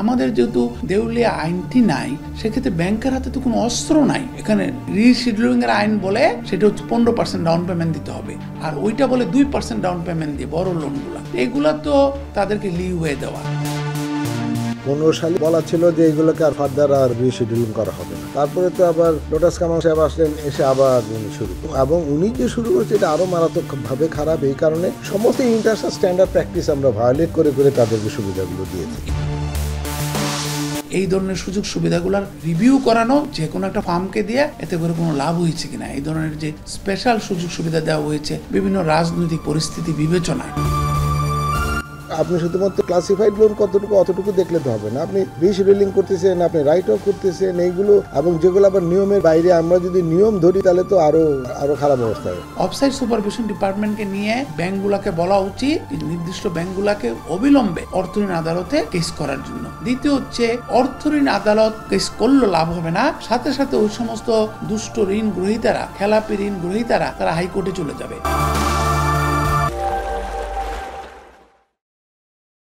আমাদের যেহেতু দেউলিয়া আইনটি নাই, সেক্ষেত্রে ব্যাংকের হাতে তো কোনো অস্ত্র নাই। এখানে রিশিডিউলিং এর আইন বলে সেটা হচ্ছে 15% ডাউন পেমেন্ট দিতে হবে, আর ওইটা বলে 2% ডাউন পেমেন্ট দিয়ে বড় লোনগুলা, এগুলা তো তাদেরকে লিওয়ে দেওয়া। 15 সালে বলা ছিল যে এগুলোকে আর ফার্দার আর রিশিডিউলিং করা হবে না। তারপরে তো আবার লোটাস কামাল সাহেব আসলেন, এসে আবার উনি শুরু, এবং উনি যে শুরু করেছে এটা আরো মারাত্মকভাবে খারাপ। এই কারণে সমস্ত ইন্টারন্যাশনাল স্ট্যান্ডার্ড প্র্যাকটিস আমরা ভায়োলেট করে করে তাদেরকে সুবিধাগুলো দিয়েছি। এই ধরনের সুযোগ সুবিধাগুলোর রিভিউ করানো যে কোনো একটা ফার্মকে দিয়ে, এতে করে কোনো লাভ হয়েছে কিনা, এই ধরনের যে স্পেশাল সুযোগ সুবিধা দেওয়া হয়েছে বিভিন্ন রাজনৈতিক পরিস্থিতি বিবেচনায়। আপনি শুধুমাত্র ক্লাসিফাইড লোন কতটুকু অতটুকু দেখলে তো হবে না। আপনি রিশিডিউলিং করতেছেন, আপনি রাইট অফ করতেছেন, এইগুলো, এবং যেগুলো আবার নিয়মের বাইরে, আমরা যদি নিয়ম ধরি তাহলে তো আরো খারাপ অবস্থা হবে। অফসাইট সুপারভিশন ডিপার্টমেন্টকে নিয়ে ব্যাংকগুলোকে বলা উচিত নির্দিষ্ট ব্যাংকগুলোকে অবিলম্বে অর্থঋণ আদালতে কেস করার জন্য। দ্বিতীয় হচ্ছে, অর্থঋণ আদালত কেস করলে লাভ হবে না, সাথে সাথে ওই সমস্ত দুষ্ট ঋণ গ্রহীতারা, খেলাপি ঋণ গ্রহীতারা, তারা হাইকোর্টে চলে যাবে।